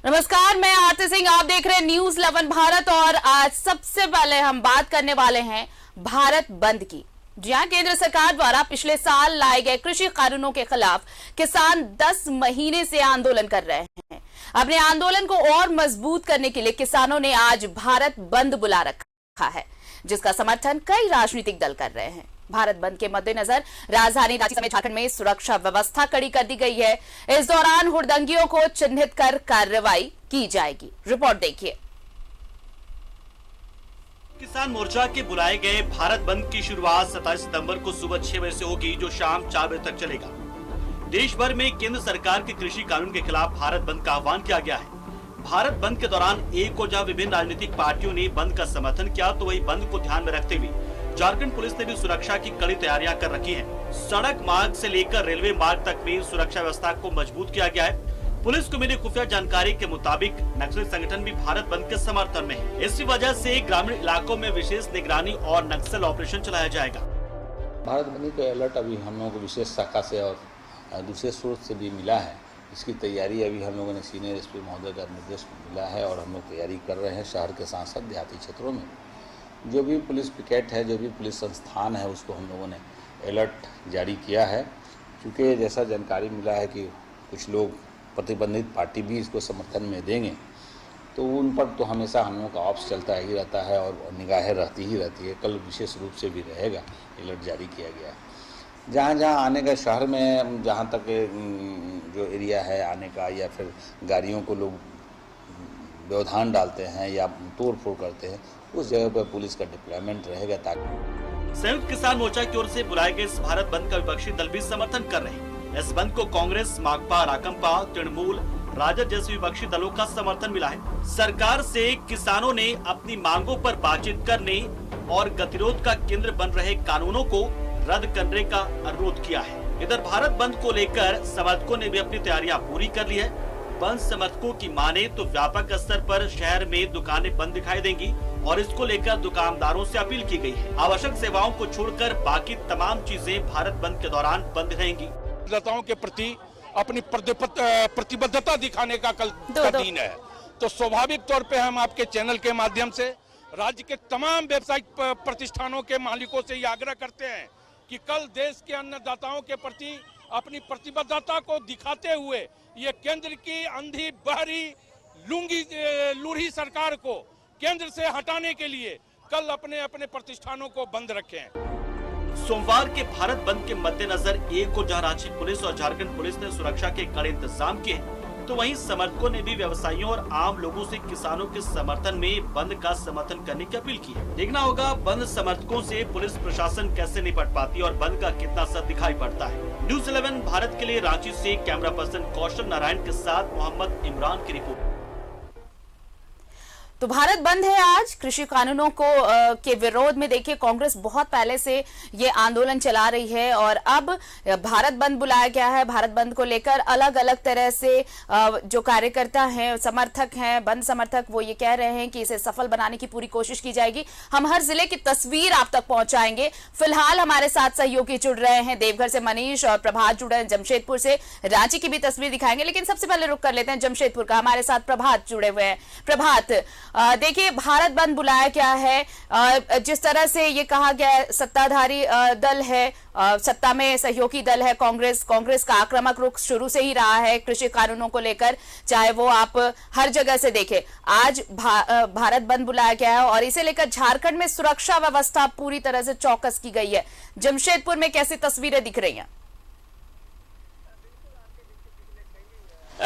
नमस्कार, मैं आरती सिंह। आप देख रहे हैं न्यूज़ 11 भारत और आज सबसे पहले हम बात करने वाले हैं भारत बंद की। जहां केंद्र सरकार द्वारा पिछले साल लाए गए कृषि कानूनों के खिलाफ किसान 10 महीने से आंदोलन कर रहे हैं। अपने आंदोलन को और मजबूत करने के लिए किसानों ने आज भारत बंद बुला रखा है, जिसका समर्थन कई राजनीतिक दल कर रहे हैं। भारत बंद के मद्देनजर राजधानी रांची समेत झारखंड में सुरक्षा व्यवस्था कड़ी कर दी गई है। इस दौरान हुड़दंगियों को चिन्हित कर कार्रवाई की जाएगी। रिपोर्ट देखिए। किसान मोर्चा के बुलाए गए भारत बंद की शुरुआत 27 सितंबर को सुबह 6 बजे से होगी, जो शाम 4 बजे तक चलेगा। देश भर में केंद्र सरकार के कृषि कानून के खिलाफ भारत बंद का आह्वान किया गया है। भारत बंद के दौरान एक और जहां विभिन्न राजनीतिक पार्टियों ने बंद का समर्थन किया, तो वही बंद को ध्यान में रखते हुए झारखंड पुलिस ने भी सुरक्षा की कड़ी तैयारियां कर रखी हैं। सड़क मार्ग से लेकर रेलवे मार्ग तक में सुरक्षा व्यवस्था को मजबूत किया गया है। पुलिस को मिली खुफिया जानकारी के मुताबिक नक्सली संगठन भी भारत बंद के समर्थन में है। इसी वजह से ग्रामीण इलाकों में विशेष निगरानी और नक्सल ऑपरेशन चलाया जाएगा। भारत बंद का अलर्ट अभी हम लोगों को विशेष शाखा से और दूसरे स्रोत से भी मिला है। इसकी तैयारी अभी हम लोगों ने सीनियर एसपी महोदय का निर्देश मिला है और हम लोग तैयारी कर रहे हैं। शहर के साथ साथ देहाती क्षेत्रों में जो भी पुलिस पिकेट है, जो भी पुलिस संस्थान है, उसको हम लोगों ने अलर्ट जारी किया है। क्योंकि जैसा जानकारी मिला है कि कुछ लोग प्रतिबंधित पार्टी भी इसको समर्थन में देंगे, तो उन पर तो हमेशा हम लोगों का ऑप्स चलता ही रहता है और निगाहें रहती ही रहती है। कल विशेष रूप से भी रहेगा, अलर्ट जारी किया गया है। जहाँ जहाँ आने का शहर में जहाँ तक जो एरिया है आने का, या फिर गाड़ियों को लोग व्यवधान डालते हैं या तोड़ फोड़ करते हैं, उस जगह पर पुलिस का डिप्लॉयमेंट रहेगा। ताकि संयुक्त किसान मोर्चा की ओर से बुलाए गए इस भारत बंद का विपक्षी दल भी समर्थन कर रहे हैं। इस बंद को कांग्रेस, माकपा, राकंपा, तृणमूल, राजद जैसे विपक्षी दलों का समर्थन मिला है। सरकार से किसानों ने अपनी मांगों पर बातचीत करने और गतिरोध का केंद्र बन रहे कानूनों को रद्द करने का अनुरोध किया है। इधर भारत बंद को लेकर समर्थकों ने भी अपनी तैयारियां पूरी कर ली है। बंद समर्थकों की माने तो व्यापक स्तर पर शहर में दुकानें बंद दिखाई देंगी और इसको लेकर दुकानदारों से अपील की गई है। आवश्यक सेवाओं को छोड़कर बाकी तमाम चीजें भारत बंद के दौरान बंद रहेंगी। मतदाताओं के प्रति अपनी प्रतिबद्धता दिखाने का कल का दिन है, तो स्वाभाविक तौर पे हम आपके चैनल के माध्यम से राज्य के तमाम व्यावसायिक प्रतिष्ठानों के मालिकों से ये आग्रह करते हैं कि कल देश के अन्नदाताओं के प्रति अपनी प्रतिबद्धता को दिखाते हुए ये केंद्र की अंधी बहरी लूढ़ी सरकार को केंद्र से हटाने के लिए कल अपने अपने प्रतिष्ठानों को बंद रखें। सोमवार के भारत बंद के मद्देनजर एक और जहां रांची पुलिस और झारखंड पुलिस ने सुरक्षा के कड़े इंतजाम किए, तो वहीं समर्थकों ने भी व्यवसायियों और आम लोगों से किसानों के समर्थन में बंद का समर्थन करने की अपील की है। देखना होगा बंद समर्थकों से पुलिस प्रशासन कैसे निपट पाती है और बंद का कितना असर दिखाई पड़ता है। न्यूज़ 11 भारत के लिए रांची से कैमरा पर्सन कौशल नारायण के साथ मोहम्मद इमरान की रिपोर्ट। तो भारत बंद है आज कृषि कानूनों को के विरोध में। देखिए, कांग्रेस बहुत पहले से ये आंदोलन चला रही है और अब भारत बंद बुलाया गया है। भारत बंद को लेकर अलग अलग तरह से जो कार्यकर्ता हैं, समर्थक हैं, बंद समर्थक, वो ये कह रहे हैं कि इसे सफल बनाने की पूरी कोशिश की जाएगी। हम हर जिले की तस्वीर आप तक पहुंचाएंगे। फिलहाल हमारे साथ सहयोगी जुड़ रहे हैं, देवघर से मनीष और प्रभात जुड़े हैं, जमशेदपुर से रांची की भी तस्वीर दिखाएंगे। लेकिन सबसे पहले रुक कर लेते हैं जमशेदपुर का। हमारे साथ प्रभात जुड़े हुए हैं। प्रभात, देखिए, भारत बंद बुलाया गया है। जिस तरह से ये कहा गया है, सत्ताधारी दल है, सत्ता में सहयोगी दल है कांग्रेस का आक्रामक रुख शुरू से ही रहा है कृषि कानूनों को लेकर, चाहे वो आप हर जगह से देखें। आज भारत बंद बुलाया गया है और इसे लेकर झारखंड में सुरक्षा व्यवस्था पूरी तरह से चौकस की गई है। जमशेदपुर में कैसी तस्वीरें दिख रही हैं?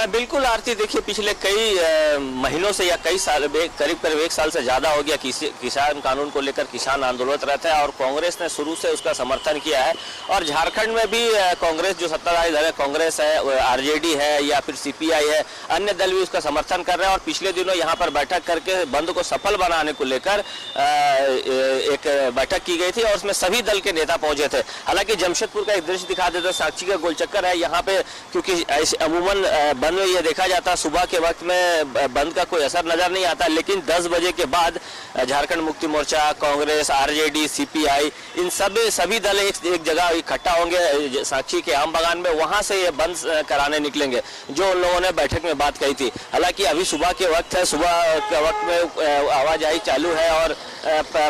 बिल्कुल आरती, देखिए, पिछले कई महीनों से या कई साल, करीब 1 साल से ज्यादा हो गया किसान कानून को लेकर किसान आंदोलन रहता है और कांग्रेस ने शुरू से उसका समर्थन किया है। और झारखंड में भी कांग्रेस जो सत्ताधारी दल है, कांग्रेस है, आरजेडी है या फिर सीपीआई है, अन्य दल भी उसका समर्थन कर रहे हैं। और पिछले दिनों यहाँ पर बैठक करके बंद को सफल बनाने को लेकर एक बैठक की गई थी और उसमें सभी दल के नेता पहुंचे थे। हालांकि जमशेदपुर का एक दृश्य दिखा देता, साक्षी का गोलचक्कर है यहाँ पे, क्योंकि अमूमन बंद में ये देखा जाता सुबह के वक्त में बंद का कोई असर नजर नहीं आता, लेकिन 10 बजे के बाद झारखंड मुक्ति मोर्चा, कांग्रेस, आरजेडी, सीपीआई, इन सभी दल एक जगह इकट्ठा होंगे सांची के आम बागान में, वहां से ये बंद कराने निकलेंगे जो उन लोगों ने बैठक में बात कही थी। हालांकि अभी सुबह के वक्त है, सुबह के वक्त में आवाजाही चालू है और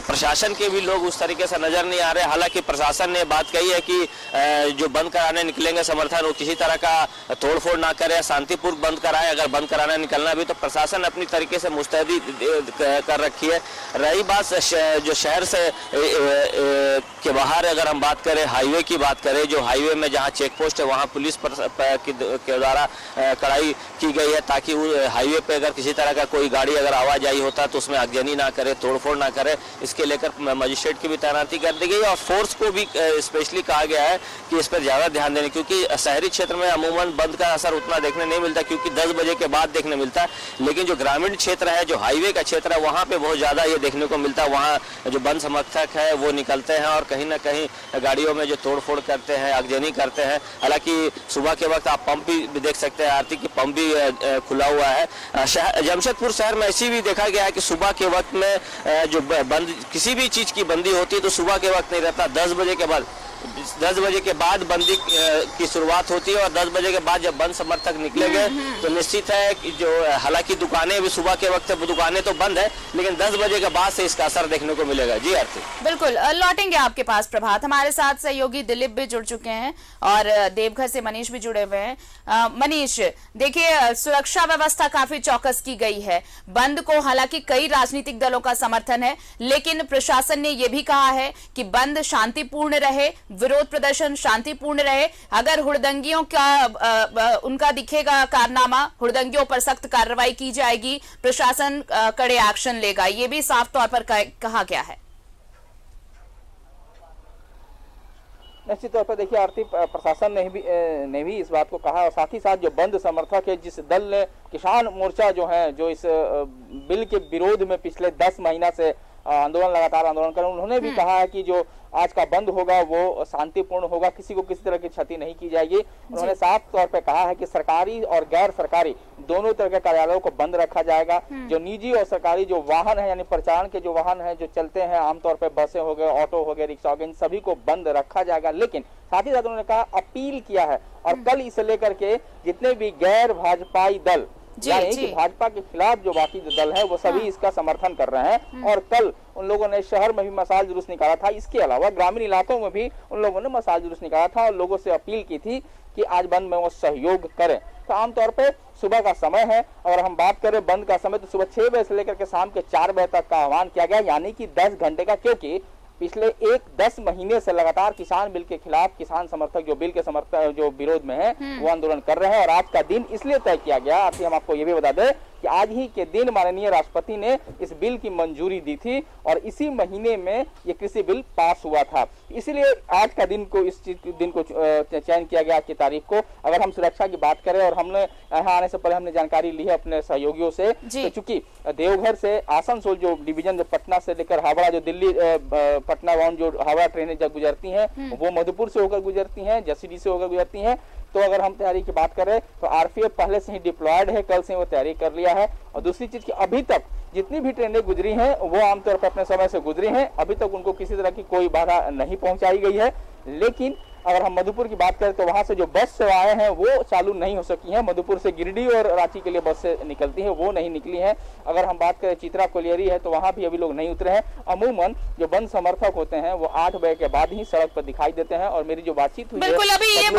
प्रशासन के भी लोग उस तरीके से नजर नहीं आ रहे। हालांकि प्रशासन ने बात कही है कि जो बंद कराने निकलेंगे समर्थन, वो किसी तरह का तोड़फोड़ ना करे, शांतिपूर्वक बंद कराए। अगर बंद कराने निकलना भी तो प्रशासन अपनी तरीके से मुस्तैदी कर रखी है। रही बात जो शहर से के बाहर अगर हम बात करें, हाईवे की बात करें, जो हाईवे में जहां चेक पोस्ट है वहां पुलिस के द्वारा कड़ाई की गई है ताकि हाईवे पे अगर किसी तरह का कोई गाड़ी अगर आवाजाही होता तो उसमें आगजनी ना करे, तोड़फोड़ ना करे। इसके लेकर मजिस्ट्रेट की भी तैनाती कर दी गई है और फोर्स को भी स्पेशली कहा गया है कि इस पर ज्यादा ध्यान देने, क्योंकि शहरी क्षेत्र में अमूमन बंद का असर उतना देखने नहीं मिलता क्योंकि 10 बजे के बाद देखने मिलता है, लेकिन जो ग्रामीण क्षेत्र है, जो हाईवे का क्षेत्र है, वहां पे बहुत ज्यादा ये देखने को मिलता है। वहां जो बंद समर्थक है वो निकलते हैं और कहीं ना कहीं गाड़ियों में जो तोड़फोड़ करते हैं, आगजनी करते हैं। हालांकि सुबह के वक्त आप पंप भी देख सकते हैं, आरती की पंप भी खुला हुआ है। जमशेदपुर शहर में ऐसी भी देखा गया है कि सुबह के वक्त में जो बंद किसी भी चीज की बंदी होती है तो सुबह के वक्त नहीं रहता, 10 बजे के बाद बंदी की शुरुआत होती है और 10 बजे के बाद जब बंद समर्थक निकलेंगे तो निश्चित है कि जो हालांकि दुकानें भी सुबह के वक्त दुकानें तो बंद है, लेकिन 10 बजे के बाद से इसका असर देखने को मिलेगा। जी आरती। बिल्कुल, लौटेंगे आपके पास प्रभात। हमारे साथ सहयोगी दिलीप भी जुड़ चुके हैं और देवघर से मनीष भी जुड़े हुए हैं। मनीष, देखिए सुरक्षा व्यवस्था काफी चौकस की गई है। बंद को हालांकि कई राजनीतिक दलों का समर्थन है, लेकिन प्रशासन ने यह भी कहा है कि बंद शांतिपूर्ण रहे, विरोध प्रदर्शन शांतिपूर्ण रहे। अगर हुड़दंगियों का उनका दिखेगा कारनामा, हुड़दंगियों पर सख्त कार्रवाई की जाएगी, प्रशासन कड़े एक्शन लेगा, ये भी साफ तौर पर कहा गया है। निश्चित तौर पर देखिए आरती, प्रशासन ने भी इस बात को कहा और साथ ही साथ जो बंद समर्थक है, जिस दल ने किसान मोर्चा जो है, जो इस बिल के विरोध में पिछले 10 महीना से लगातार आंदोलन कर, उन्होंने भी कहा है कि जो आज का बंद होगा वो शांतिपूर्ण होगा, किसी को किसी तरह की क्षति नहीं की जाएगी। उन्होंने साफ तौर पे कहा है कि सरकारी और गैर सरकारी दोनों तरह के कार्यालयों को बंद रखा जाएगा। जो निजी और सरकारी जो वाहन है, यानी प्रचारण के जो वाहन है जो चलते हैं, आमतौर पर बसें हो गए, ऑटो हो गए, रिक्शा हो गए, इन सभी को बंद रखा जाएगा। लेकिन साथ ही साथ उन्होंने कहा, अपील किया है और कल इसे लेकर के जितने भी गैर भाजपाई दल यानी कि भाजपा के खिलाफ जो बाकी जो दल है वो सभी इसका समर्थन कर रहे हैं। और कल उन लोगों ने शहर में भी मशाल जुलूस निकाला था, इसके अलावा ग्रामीण इलाकों में भी उन लोगों ने मशाल जुलूस निकाला था और लोगों से अपील की थी कि आज बंद में वो सहयोग करें। तो आमतौर पे सुबह का समय है और हम बात करें बंद का समय तो सुबह 6 बजे से लेकर के शाम के 4 बजे तक का आह्वान किया गया, यानी कि 10 घंटे का, क्योंकि पिछले 10 महीने से लगातार किसान बिल के खिलाफ किसान समर्थक जो बिल के समर्थक जो विरोध में है वो आंदोलन कर रहे हैं। और आज का दिन इसलिए तय किया गया, आखिर हम आपको ये भी बता दें कि आज ही के दिन माननीय राष्ट्रपति ने इस बिल की मंजूरी दी थी और इसी महीने में ये कृषि बिल पास हुआ था, इसलिए आज का दिन को इस दिन को चयन किया गया, आज की तारीख को। अगर हम सुरक्षा की बात करें और हमने यहाँ आने से पहले हमने जानकारी ली है अपने सहयोगियों से, तो चूंकि देवघर से आसनसोल जो डिवीजन जो पटना से लेकर हावड़ा जो दिल्ली पटना वाउंड जो हावड़ा ट्रेनें जब गुजरती हैं वो मधुपुर से होकर गुजरती हैं, जसीडी से होकर गुजरती हैं। तो अगर हम तैयारी की बात करें तो आरपीएफ पहले से ही डिप्लॉयड है, कल से वो तैयारी कर लिया है। और दूसरी चीज की अभी तक जितनी भी ट्रेनें गुजरी हैं वो आमतौर पर अपने समय से गुजरी हैं, अभी तक उनको किसी तरह की कोई बाधा नहीं पहुंचाई गई है। लेकिन अगर हम मधुपुर की बात करें तो वहां से जो बस सेवाएं हैं वो चालू नहीं हो सकी हैं। मधुपुर से गिरिडीह और रांची के लिए बस से निकलती है, वो नहीं निकली है। अगर हम बात करें चित्रा कोलियरी है तो वहां भी अभी लोग नहीं उतरे हैं। अमूमन जो बंद समर्थक होते हैं वो 8 बजे के बाद ही सड़क पर दिखाई देते हैं। और मेरी जो बातचीत हुई बिल्कुल, अभी ये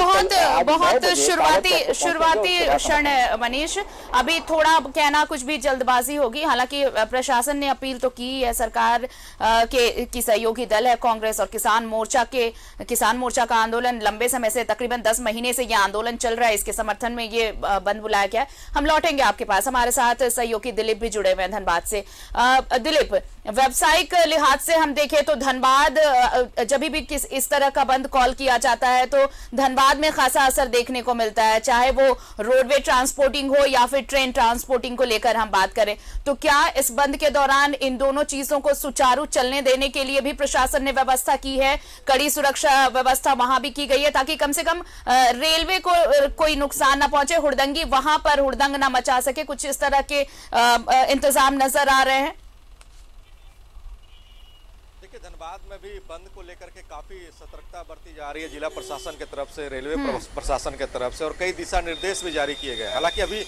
बहुत शुरुआती क्षण है मनीष, अभी थोड़ा कहना कुछ भी जल्दबाजी होगी। हालांकि प्रशासन ने अपील तो की है, सरकार की सहयोगी दल है कांग्रेस और किसान मोर्चा का आंदोलन लंबे समय से, तकरीबन 10 महीने से यह आंदोलन चल रहा है, इसके समर्थन में ये बंद बुलाया गया है। हम लौटेंगे आपके पास, हमारे साथ सहयोगी दिलीप भी जुड़े हुए हैं धनबाद से। दिलीप, व्यावसायिक लिहाज से हम देखें तो धनबाद जब भी इस तरह का बंद कॉल किया जाता है तो धनबाद में खासा असर देखने को मिलता है, चाहे वो रोडवे ट्रांसपोर्टिंग हो या फिर ट्रेन ट्रांसपोर्टिंग को लेकर हम बात करें। तो क्या इस बंद के दौरान इन दोनों चीजों को सुचारू चलने देने के लिए भी प्रशासन ने व्यवस्था की है? कड़ी सुरक्षा व्यवस्था वहां भी की गई है ताकि कम से कम रेलवे को कोई नुकसान ना पहुंचे, हुड़दंगी वहां पर हुड़दंग ना मचा सके, कुछ इस तरह के इंतजाम नजर आ रहे हैं? देखिए, धनबाद में भी बंद को लेकर के काफी सतर्कता बरती जा रही है जिला प्रशासन की तरफ से, रेलवे प्रशासन की तरफ से, और कई दिशा निर्देश भी जारी किए गए। हालांकि अभी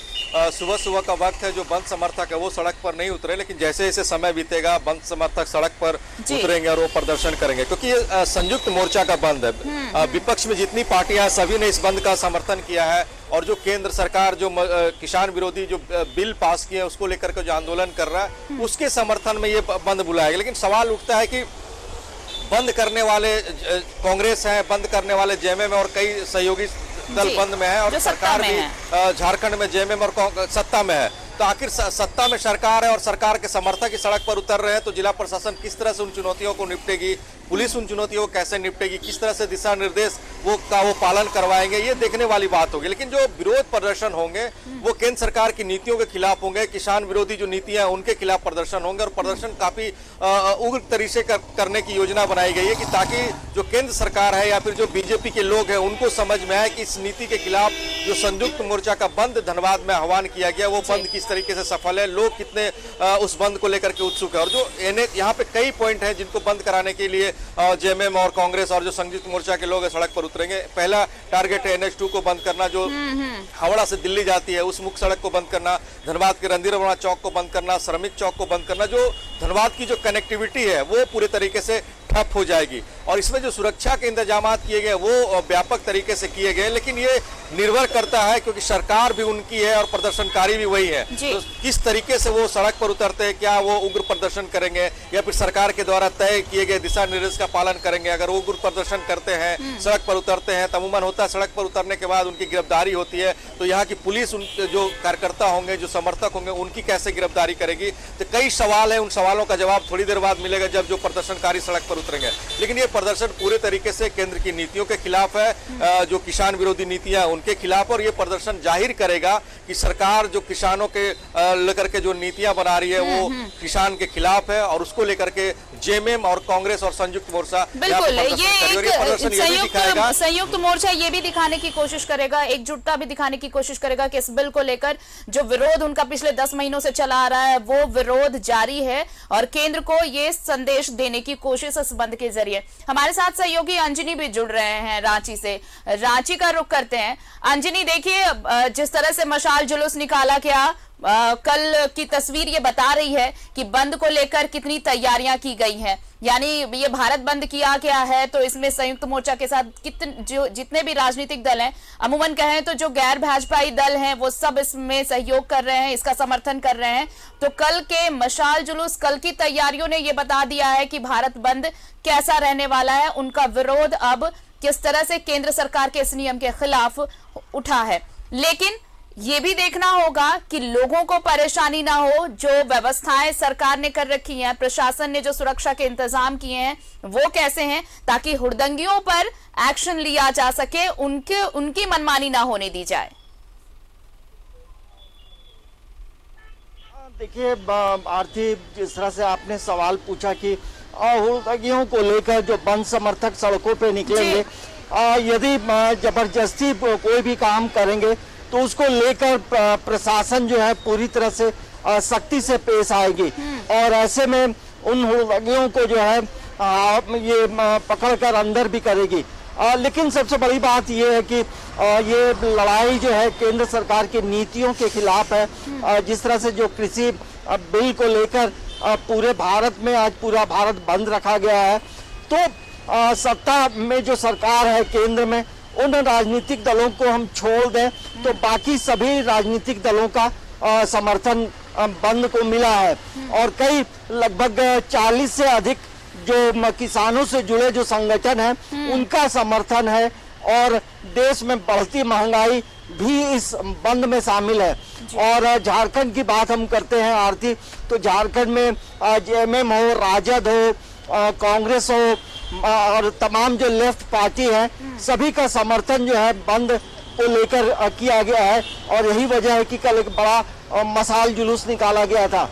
सुबह सुबह का वक्त है, जो बंद समर्थक है वो सड़क पर नहीं उतरे, लेकिन जैसे जैसे समय बीतेगा बंद समर्थक सड़क पर उतरेंगे और वो प्रदर्शन करेंगे, क्योंकि ये संयुक्त मोर्चा का बंद है। विपक्ष में जितनी पार्टियां सभी ने इस बंद का समर्थन किया है, और जो केंद्र सरकार जो किसान विरोधी जो बिल पास किए उसको लेकर के जो आंदोलन कर रहा है उसके समर्थन में ये बंद बुलाया गया। लेकिन सवाल उठता है कि बंद करने वाले कांग्रेस है, बंद करने वाले जेएमएम और कई सहयोगी दल बंद में है, और सरकार भी झारखंड में जेएमएम और सत्ता में है। तो आखिर सत्ता में सरकार है और सरकार के समर्थक ही सड़क पर उतर रहे हैं, तो जिला प्रशासन किस तरह से उन चुनौतियों को निपटेगी, पुलिस उन चुनौतियों को कैसे निपटेगी, किस तरह से दिशा निर्देश वो पालन करवाएंगे, ये देखने वाली बात होगी। लेकिन जो विरोध प्रदर्शन होंगे वो केंद्र सरकार की नीतियों के खिलाफ होंगे, किसान विरोधी जो नीतियां उनके खिलाफ प्रदर्शन होंगे, और प्रदर्शन काफी उग्र तरीके से करने की योजना बनाई गई है कि ताकि जो केंद्र सरकार है या फिर जो बीजेपी के लोग हैं उनको समझ में आए कि इस नीति के खिलाफ जो संयुक्त मोर्चा का बंद धनबाद में आह्वान किया गया वो बंद किस तरीके से सफल है, लोग कितने उस बंद को लेकर के उत्सुक है। और जो यहाँ पे कई पॉइंट हैं जिनको बंद कराने के लिए जेएमएम और कांग्रेस और जो संयुक्त मोर्चा के लोग सड़क पर उतरेंगे। पहला टारगेट है NH2 को बंद करना, जो हावड़ा से दिल्ली जाती है उस मुख्य सड़क को बंद करना, धनबाद के रणधीर वर्मा चौक को बंद करना, श्रमिक चौक को बंद करना। जो धनबाद की जो कनेक्टिविटी है वो पूरे तरीके से ठप हो जाएगी, और इसमें जो सुरक्षा के इंतजाम किए गए वो व्यापक तरीके से किए गए। लेकिन ये निर्भर करता है क्योंकि सरकार भी उनकी है और प्रदर्शनकारी भी वही है, तो किस तरीके से वो सड़क पर उतरते हैं, क्या वो उग्र प्रदर्शन करेंगे या फिर सरकार के द्वारा तय किए गए दिशा निर्देश का पालन करेंगे। अगर वो उग्र प्रदर्शन करते हैं, सड़क पर उतरते हैं, तो अमूमन होता है सड़क पर उतरने के बाद उनकी गिरफ्तारी होती है, तो यहाँ की पुलिस उन जो कार्यकर्ता होंगे, जो समर्थक होंगे, उनकी कैसे गिरफ्तारी करेगी। तो कई सवाल है, उन सवालों का जवाब थोड़ी देर बाद मिलेगा जब जो प्रदर्शनकारी सड़क पर उतरेंगे। लेकिन ये प्रदर्शन पूरे तरीके से केंद्र की नीतियों के खिलाफ है, जो किसान विरोधी नीतियां उनके खिलाफ, और ये प्रदर्शन जाहिर करेगा कि सरकार जो किसानों के लेकर के जो नीतियां बना रही है वो किसान के खिलाफ है, और उसको लेकर के जेएमएम और कांग्रेस और संयुक्त मोर्चा बिल्कुल ये संयुक्त मोर्चा ये भी दिखाने की कोशिश करेगा, एकजुटता भी दिखाने की कोशिश करेगा कि इस बिल को लेकर जो विरोध उनका पिछले 10 महीनों से चला आ रहा है वो विरोध जारी है, और केंद्र को ये संदेश देने की कोशिश इस बंद के जरिए। हमारे साथ सहयोगी अंजनी भी जुड़ रहे हैं रांची से, रांची का रुख करते हैं। अंजनी, देखिए जिस तरह से मशाल जुलूस निकाला गया, कल की तस्वीर ये बता रही है कि बंद को लेकर कितनी तैयारियां की गई हैं। यानी ये भारत बंद किया गया है तो इसमें संयुक्त मोर्चा के साथ जितने भी राजनीतिक दल हैं, अमूमन कहें तो जो गैर भाजपाई दल हैं वो सब इसमें सहयोग कर रहे हैं, इसका समर्थन कर रहे हैं। तो कल के मशाल जुलूस, कल की तैयारियों ने ये बता दिया है कि भारत बंद कैसा रहने वाला है, उनका विरोध अब किस तरह से केंद्र सरकार के इस नियम के खिलाफ उठा है। लेकिन ये भी देखना होगा कि लोगों को परेशानी ना हो, जो व्यवस्थाएं सरकार ने कर रखी हैं, प्रशासन ने जो सुरक्षा के इंतजाम किए हैं वो कैसे हैं, ताकि हुड़दंगियों पर एक्शन लिया जा सके, उनकी मनमानी ना होने दी जाए। देखिए आरती, जिस तरह से आपने सवाल पूछा कि हुड़दंगियों को लेकर जो बंद समर्थक सड़कों पे निकलेंगे, यदि जबरदस्ती कोई भी काम करेंगे तो उसको लेकर प्रशासन जो है पूरी तरह से सख्ती से पेश आएगी, और ऐसे में उन हुड़दंगियों को जो है ये पकड़कर अंदर भी करेगी। लेकिन सबसे बड़ी बात ये है कि ये लड़ाई जो है केंद्र सरकार की नीतियों के खिलाफ है। जिस तरह से जो कृषि बिल को लेकर पूरे भारत में आज पूरा भारत बंद रखा गया है, तो सत्ता में जो सरकार है केंद्र में, उन राजनीतिक दलों को हम छोड़ दें तो बाकी सभी राजनीतिक दलों का समर्थन बंद को मिला है, और कई लगभग 40 से अधिक जो किसानों से जुड़े जो संगठन हैं उनका समर्थन है, और देश में बढ़ती महंगाई भी इस बंद में शामिल है। और झारखंड की बात हम करते हैं आरती, तो झारखंड में जेएमएम हो, राजद हो, कांग्रेस हो, और तमाम जो लेफ्ट पार्टी है, सभी का समर्थन जो है बंद को लेकर किया गया है, और यही वजह है कि कल एक बड़ा मशाल जुलूस निकाला गया था।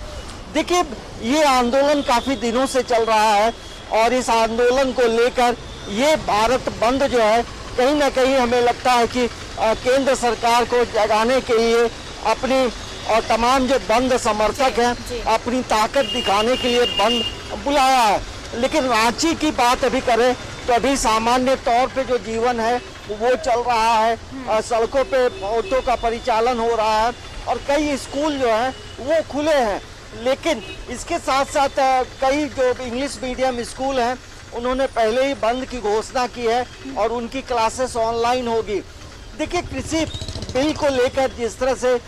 देखिए ये आंदोलन काफी दिनों से चल रहा है, और इस आंदोलन को लेकर ये भारत बंद जो है कहीं ना कहीं हमें लगता है कि केंद्र सरकार को जगाने के लिए अपनी और तमाम जो बंद समर्थक हैं अपनी ताकत दिखाने के लिए बंद बुलाया है। लेकिन रांची की बात अभी करें तो अभी सामान्य तौर पे जो जीवन है वो चल रहा है, सड़कों पे ऑटो का परिचालन हो रहा है और कई स्कूल जो हैं वो खुले हैं। लेकिन इसके साथ साथ कई जो इंग्लिश मीडियम स्कूल हैं उन्होंने पहले ही बंद की घोषणा की है और उनकी क्लासेस ऑनलाइन होगी। देखिए, कृषि बिल को लेकर जिस तरह से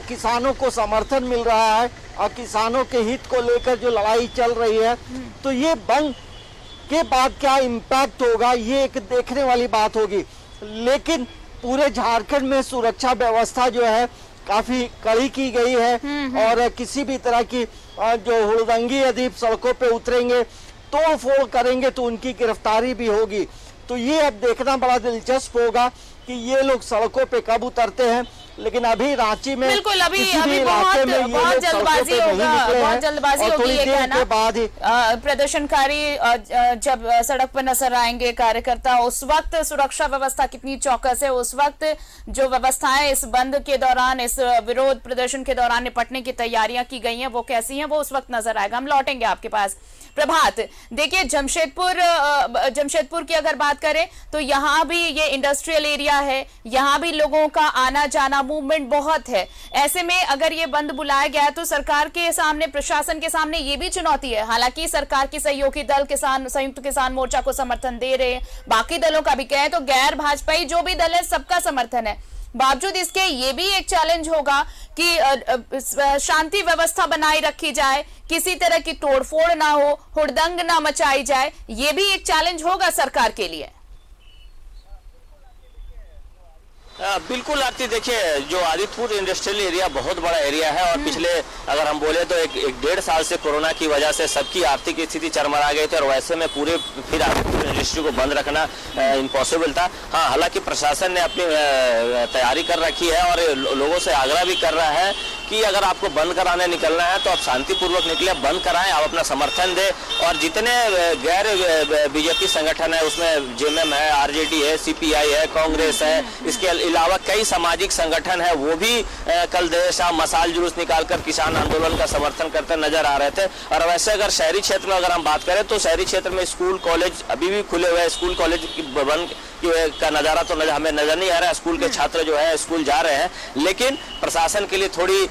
किसानों को समर्थन मिल रहा है और किसानों के हित को लेकर जो लड़ाई चल रही है, तो ये बंद के बाद क्या इम्पैक्ट होगा ये एक देखने वाली बात होगी। लेकिन पूरे झारखंड में सुरक्षा व्यवस्था जो है काफी कड़ी की गई है और किसी भी तरह की जो हुड़दंगी यदि सड़कों पे उतरेंगे तोड़ फोड़ करेंगे तो उनकी गिरफ्तारी भी होगी। तो ये अब देखना बड़ा दिलचस्प होगा कि ये लोग सड़कों पे कब उतरते हैं। लेकिन अभी रांची में बिल्कुल अभी बहुत जल्दबाजी होगा, बहुत जल्दबाजी होगी। ये कहना बाद ही प्रदर्शनकारी जब सड़क पर नजर आएंगे कार्यकर्ता, उस वक्त सुरक्षा व्यवस्था कितनी चौकस है, उस वक्त जो व्यवस्थाएं इस बंद के दौरान, इस विरोध प्रदर्शन के दौरान निपटने की तैयारियां की गई हैं वो कैसी हैं, वो उस वक्त नजर आएगा। हम लौटेंगे आपके पास। प्रभात, देखिए जमशेदपुर की अगर बात करें तो यहाँ भी ये इंडस्ट्रियल एरिया है, यहाँ भी लोगों का आना जाना मूवमेंट बहुत है। ऐसे में अगर ये बंद बुलाया गया तो सरकार के सामने, प्रशासन के सामने ये भी चुनौती है। हालांकि सरकार की सहयोगी दल किसान, संयुक्त किसान मोर्चा को समर्थन दे रहे हैं, बाकी दलों का भी कहें तो गैर भाजपाई जो भी दल है सबका समर्थन है। बावजूद इसके ये भी एक चैलेंज होगा कि शांति व्यवस्था बनाए रखी जाए, किसी तरह की तोड़फोड़ ना हो, हुड़दंग ना मचाई जाए, ये भी एक चैलेंज होगा सरकार के लिए। बिल्कुल आरती, देखिए जो आदित्यपुर इंडस्ट्रियल एरिया बहुत बड़ा एरिया है और पिछले अगर हम बोले तो एक 1.5 साल से कोरोना की वजह से सबकी आर्थिक स्थिति चरमरा गई थी और वैसे में पूरे फिर आदित्यपुर इंडस्ट्री को बंद रखना इम्पॉसिबल था। हाँ, हालांकि प्रशासन ने अपनी तैयारी कर रखी है और लोगों से आग्रह भी कर रहा है कि अगर आपको बंद कराने निकलना है तो आप शांतिपूर्वक निकले, बंद कराएं, आप अपना समर्थन दें। और जितने गैर बीजेपी संगठन है उसमें जेएमएम है, आरजेडी है, सीपीआई है, कांग्रेस है, इसके अलावा कई सामाजिक संगठन है, वो भी कल देर शाम मसाल जुलूस निकालकर किसान आंदोलन का समर्थन करते नजर आ रहे थे। और वैसे अगर शहरी क्षेत्र में अगर हम बात करें तो शहरी क्षेत्र में स्कूल कॉलेज अभी भी खुले हुए हैं। स्कूल कॉलेज बंद का नजारा तो हमें नजर नहीं आ रहा है। स्कूल के छात्र जो है स्कूल जा रहे हैं, लेकिन प्रशासन के लिए थोड़ी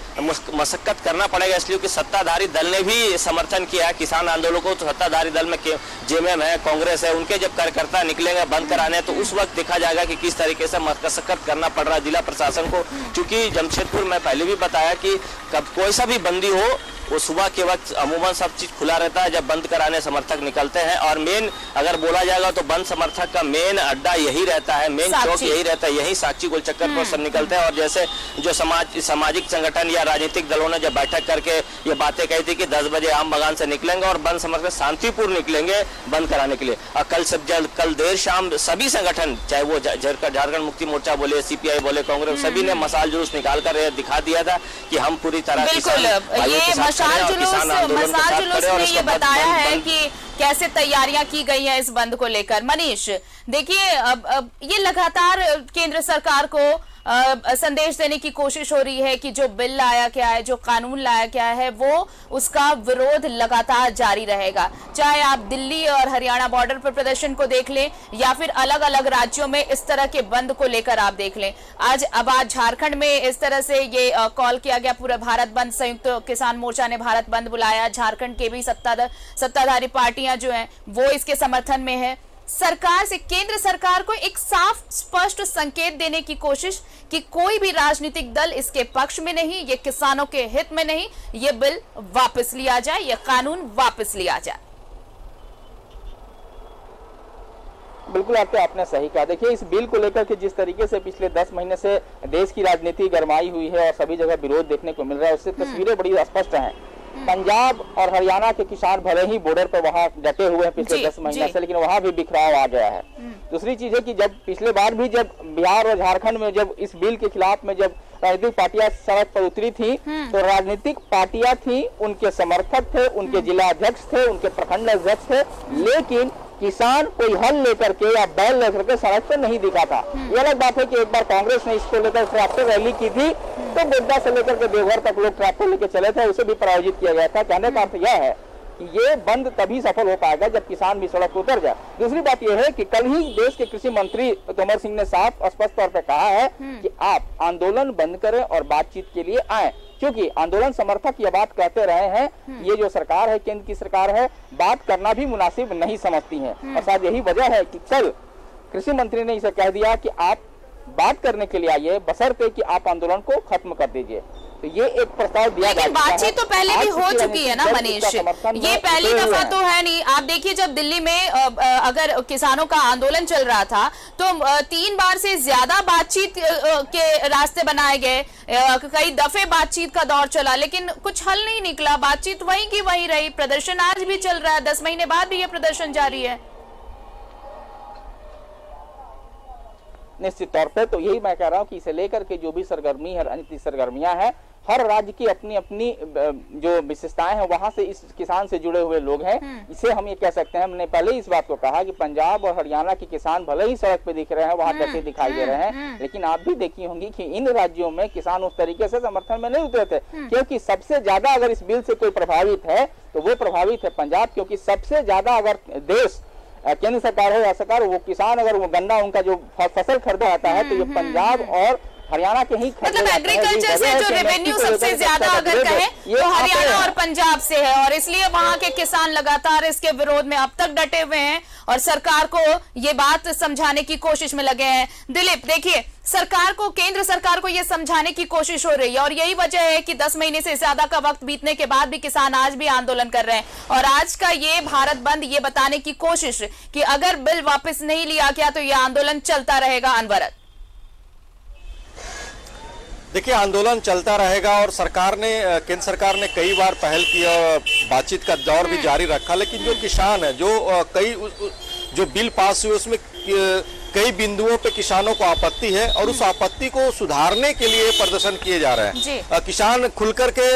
मशक्कत करना पड़ेगा, इसलिए कि सत्ताधारी दल ने भी समर्थन किया है किसान आंदोलन को। तो सत्ताधारी दल में जेएमएम है, कांग्रेस है, उनके जब कार्यकर्ता निकलेंगे बंद कराने तो उस वक्त देखा जाएगा कि किस तरीके से मशक्कत करना पड़ रहा है जिला प्रशासन को। क्योंकि जमशेदपुर में पहले भी बताया कि कब कोई सा भी बंदी हो वो सुबह के वक्त अमूमन सब चीज खुला रहता है जब बंद कराने समर्थक निकलते हैं। और मेन अगर बोला जाएगा तो बंद समर्थक का मेन अड्डा यही रहता है, मेन चौक यही रहता है, यही साक्षी गोल चक्कर पर सब निकलते हैं। और जैसे जो सामाजिक संगठन या राजनीतिक दलों ने जब बैठक करके ये बातें कही थी कि 10 बजे आम बगान से निकलेंगे और बंद समर्थक शांतिपूर्ण निकलेंगे बंद कराने के लिए। और कल देर शाम सभी संगठन, चाहे वो झारखंड मुक्ति मोर्चा बोले, सीपीआई बोले, कांग्रेस, सभी ने मसाल जुलूस निकाल कर दिखा दिया था कि हम पूरी तरह मसाल जुलूस ने ये बताया है कि कैसे तैयारियां की गई हैं इस बंद को लेकर। मनीष, देखिए अब ये लगातार केंद्र सरकार को संदेश देने की कोशिश हो रही है कि जो बिल लाया गया है, जो कानून लाया गया है, वो उसका विरोध लगातार जारी रहेगा। चाहे आप दिल्ली और हरियाणा बॉर्डर पर प्रदर्शन को देख लें या फिर अलग अलग राज्यों में इस तरह के बंद को लेकर आप देख लें। आज झारखंड में इस तरह से ये कॉल किया गया, पूरा भारत बंद, संयुक्त किसान मोर्चा ने भारत बंद बुलाया। झारखंड के भी सत्ताधारी पार्टियां जो हैं वो इसके समर्थन में है। सरकार से, केंद्र सरकार को एक साफ स्पष्ट संकेत देने की कोशिश कि कोई भी राजनीतिक दल इसके पक्ष में नहीं, ये किसानों के हित में नहीं, ये बिल वापस लिया जाए, ये कानून वापस लिया जाए। बिल्कुल आपने सही कहा। देखिए, इस बिल को लेकर के जिस तरीके से पिछले 10 महीने से देश की राजनीति गरमाई हुई है और सभी जगह विरोध देखने को मिल रहा है, उससे तस्वीरें बड़ी स्पष्ट हैं। पंजाब और हरियाणा के किसान भले ही बॉर्डर पर वहां डटे हुए हैं पिछले 10 महीने से, लेकिन वहां भी बिखराव आ गया है। दूसरी चीज है कि जब पिछले बार भी जब बिहार और झारखंड में जब इस बिल के खिलाफ में जब राजनीतिक पार्टियां सड़क पर उतरी थी तो राजनीतिक पार्टियां थी, उनके समर्थक थे, उनके जिला अध्यक्ष थे, उनके प्रखंड अध्यक्ष थे, लेकिन किसान कोई हल लेकर के या बैल लेकर के सड़क पर नहीं दिखा था। ये अलग बात है कि एक बार कांग्रेस ने इसको लेकर ट्रैक्टर रैली की थी, तो गोड्डा से लेकर के देवघर तक लोग ट्रैक्टर लेकर चले थे, उसे भी प्रायोजित किया गया था। कहने का अर्थ यह है कि ये बंद तभी सफल हो पाएगा जब किसान भी सड़क पर उतर जाए। दूसरी बात यह है कि कल ही देश के कृषि मंत्री तोमर सिंह ने साफ स्पष्ट तौर पर कहा है कि आप आंदोलन बंद करें और बातचीत के लिए आए, क्योंकि आंदोलन समर्थक ये बात कहते रहे हैं, ये जो सरकार है, केंद्र की सरकार है, बात करना भी मुनासिब नहीं समझती है। और शायद यही वजह है कि कल कृषि मंत्री ने इसे कह दिया कि आप बात करने के लिए आइए, बशर्ते कि आप आंदोलन को खत्म कर दीजिए। तो ये एक प्रस्ताव दिया लेकिन बातचीत तो पहले भी हो चुकी है ना मनीष, ये पहली दफा तो है नहीं। आप देखिए जब दिल्ली में अगर किसानों का आंदोलन चल रहा था तो 3 बार से ज्यादा बातचीत के रास्ते बनाए गए, कई दफे बातचीत का दौर चला, लेकिन कुछ हल नहीं निकला। बातचीत वहीं की वहीं रही। प्रदर्शन आज भी चल रहा है, 10 महीने बाद भी ये प्रदर्शन जारी है। निश्चित तौर पे तो यही मैं कह रहा हूँ कि इसे लेकर के जो भी सरगर्मी है, राजनीतिक सरगर्मियां हैं, हर राज्य की अपनी अपनी जो विशेषताएं हैं, वहां से इस किसान से जुड़े हुए लोग हैं। इसे हम ये कह सकते हैं, हमने पहले इस बात को कहा कि पंजाब और हरियाणा के किसान भले ही सड़क पे दिख रहे हैं, वहां डटे दिखाई दे रहे हैं, लेकिन आप भी देखी होंगी कि इन राज्यों में किसान उस तरीके से समर्थन में नहीं उतरे थे, क्योंकि सबसे ज्यादा अगर इस बिल से कोई प्रभावित है तो वो प्रभावित है पंजाब, क्योंकि सबसे ज्यादा अगर देश केंद्र सरकार हो या सरकार, वो किसान अगर वो गन्ना उनका जो फसल खरीदा जाता है तो ये पंजाब और हरियाणा के ही मतलब एग्रीकल्चर से जो रेवेन्यू सबसे ज्यादा अगर कहें तो हरियाणा और पंजाब से है, और इसलिए वहां के किसान लगातार इसके विरोध में अब तक डटे हुए हैं और सरकार को ये बात समझाने की कोशिश में लगे हैं। दिलीप देखिए, सरकार को, केंद्र सरकार को ये समझाने की कोशिश हो रही है और यही वजह है कि 10 महीने से ज्यादा का वक्त बीतने के बाद भी किसान आज भी आंदोलन कर रहे हैं। और आज का ये भारत बंद ये बताने की कोशिश कि अगर बिल वापस नहीं लिया गया तो ये आंदोलन चलता रहेगा। अनवरत देखिए, आंदोलन चलता रहेगा और सरकार ने, केंद्र सरकार ने कई बार पहल की और बातचीत का दौर भी जारी रखा, लेकिन जो किसान है, जो बिल पास हुए उसमें कई बिंदुओं पे किसानों को आपत्ति है और उस आपत्ति को सुधारने के लिए प्रदर्शन किए जा रहे हैं। किसान खुलकर के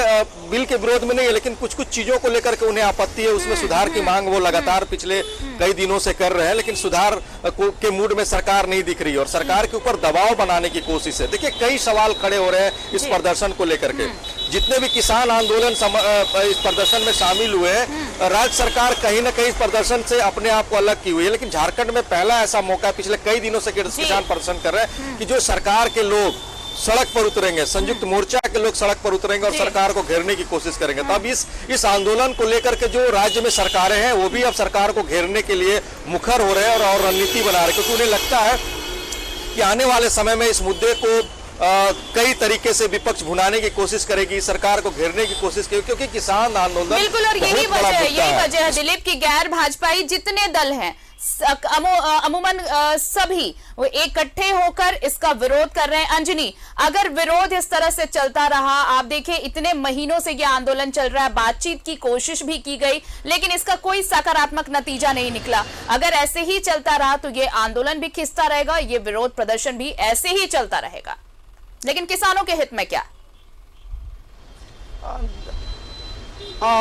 बिल के विरोध में नहीं है, लेकिन कुछ चीजों को लेकर के उन्हें आपत्ति है, उसमें सुधार की मांग वो लगातार पिछले कई दिनों से कर रहे हैं, लेकिन सुधार के मूड में सरकार नहीं दिख रही और सरकार के ऊपर दबाव बनाने की कोशिश है। देखिए, कई सवाल खड़े हो रहे हैं इस प्रदर्शन को लेकर के। जितने भी किसान आंदोलन इस प्रदर्शन में शामिल हुए हैं, राज्य सरकार कहीं ना कहीं इस प्रदर्शन से अपने आप को अलग की हुई है, लेकिन झारखंड में पहला ऐसा मौका पिछले कई दिनों से किसान प्रदर्शन कर रहे हैं कि जो सरकार के लोग सड़क पर उतरेंगे, संयुक्त मोर्चा के लोग सड़क पर उतरेंगे और सरकार को घेरने की कोशिश करेंगे। तब इस आंदोलन को लेकर के जो राज्य में सरकारें हैं वो भी अब सरकार को घेरने के लिए मुखर हो रहे हैं और रणनीति बना रहे हैं, क्योंकि उन्हें लगता है कि आने वाले समय में इस मुद्दे को कई तरीके से विपक्ष भुनाने की कोशिश करेगी, सरकार को घेरने की कोशिश करेगी, क्योंकि किसान आंदोलन बिल्कुल। और यही वजह है दिलीप की गैर भाजपाई जितने दल हैं अमूमन सभी वो इकट्ठे होकर इसका विरोध कर रहे हैं। अंजनी, अगर विरोध इस तरह से चलता रहा, आप देखिए इतने महीनों से ये आंदोलन चल रहा है, बातचीत की कोशिश भी की गई, लेकिन इसका कोई सकारात्मक नतीजा नहीं निकला। अगर ऐसे ही चलता रहा तो ये आंदोलन भी खिंचता रहेगा, ये विरोध प्रदर्शन भी ऐसे ही चलता रहेगा। लेकिन किसानों के हित में क्या?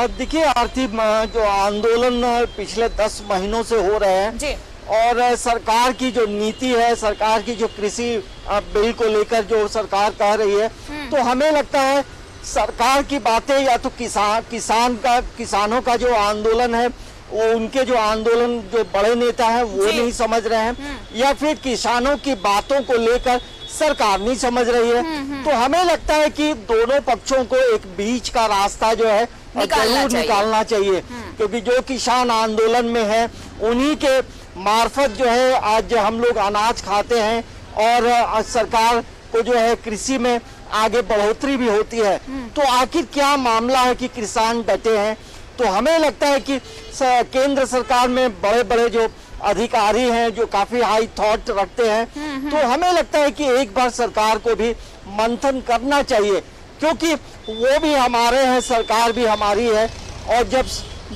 देखिए आरती, जो आंदोलन पिछले 10 महीनों से हो रहे हैं जी, और सरकार की जो नीति है, सरकार की जो कृषि बिल को लेकर जो सरकार कह रही है, तो हमें लगता है सरकार की बातें या तो किसानों का जो आंदोलन है वो उनके जो आंदोलन जो बड़े नेता हैं वो नहीं समझ रहे हैं, या फिर किसानों की बातों को लेकर सरकार नहीं समझ रही है। तो हमें लगता है कि दोनों पक्षों को एक बीच का रास्ता जो है जरूर निकालना चाहिए, क्योंकि जो किसान आंदोलन में है उन्हीं के मार्फत जो है आज हम लोग अनाज खाते हैं और सरकार को जो है कृषि में आगे बढ़ोतरी भी होती है। तो आखिर क्या मामला है कि किसान डटे हैं? तो हमें लगता है कि केंद्र सरकार में बड़े बड़े जो अधिकारी हैं जो काफी हाई थॉट रखते हैं, तो हमें लगता है कि एक बार सरकार को भी मंथन करना चाहिए, क्योंकि वो भी हमारे हैं, सरकार भी हमारी है, और जब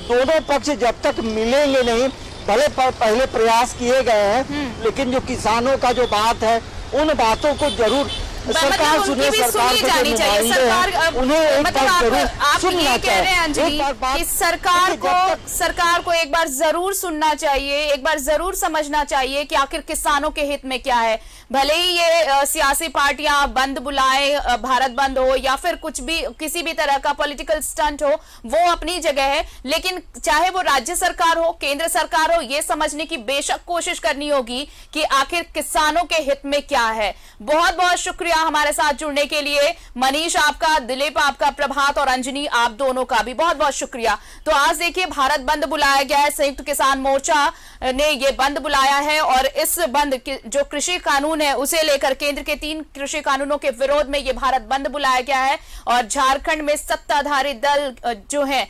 दोनों पक्ष जब तक मिलेंगे नहीं, भले पहले प्रयास किए गए हैं, लेकिन जो किसानों का जो बात है उन बातों को जरूर सरकार उनकी सुने, भी सरकार सुनी के जो जानी चाहिए। नुमाइंदे हैं, सरकार उन्हें एक मतलब बार जरूर आप सुनना ये कह रहे हैं चाहिए। अंजलि एक बार कि देखिए, सरकार को एक बार जरूर सुनना चाहिए, एक बार जरूर समझना चाहिए कि आखिर किसानों के हित में क्या है। भले ही ये सियासी पार्टियां बंद बुलाए, भारत बंद हो या फिर कुछ भी किसी भी तरह का पॉलिटिकल स्टंट हो, वो अपनी जगह है, लेकिन चाहे वो राज्य सरकार हो, केंद्र सरकार हो, ये समझने की बेशक कोशिश करनी होगी कि आखिर किसानों के हित में क्या है। बहुत बहुत शुक्रिया हमारे साथ जुड़ने के लिए। मनीष आपका, दिलीप आपका, प्रभात और अंजनी आप दोनों का भी बहुत बहुत शुक्रिया। तो आज देखिए भारत बंद बुलाया गया है, संयुक्त किसान मोर्चा ने ये बंद बुलाया है और इस बंद जो कृषि कानून है उसे लेकर केंद्र के 3 कृषि कानूनों के विरोध में ये भारत बंद बुलाया गया है। और झारखंड में सत्ताधारी दल जो है,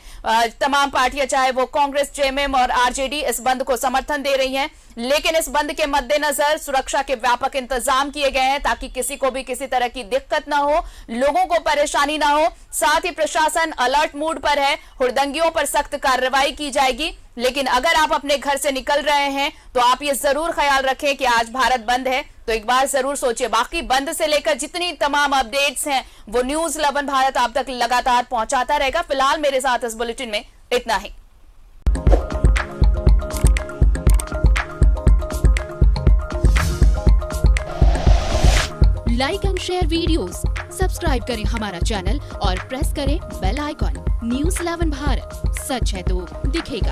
तमाम पार्टियां चाहे वो कांग्रेस, जेएमएम और आरजेडी इस बंद को समर्थन दे रही हैं, लेकिन इस बंद के मद्देनजर सुरक्षा के व्यापक इंतजाम किए गए हैं ताकि किसी को भी किसी तरह की दिक्कत ना हो, लोगों को परेशानी ना हो। साथ ही प्रशासन अलर्ट मूड पर है, हुड़दंगियों पर सख्त कार्रवाई की जाएगी। लेकिन अगर आप अपने घर से निकल रहे हैं तो आप ये जरूर ख्याल रखें कि आज भारत बंद है, तो एक बार जरूर सोचिए। बाकी बंद से लेकर जितनी तमाम अपडेट्स हैं वो न्यूज 11 भारत आप तक लगातार पहुंचाता रहेगा। फिलहाल मेरे साथ इस बुलेटिन में इतना ही। Like and share videos, subscribe करें हमारा चैनल और प्रेस करें बेल आइकॉन। न्यूज़ 11 भारत, सच है तो दिखेगा।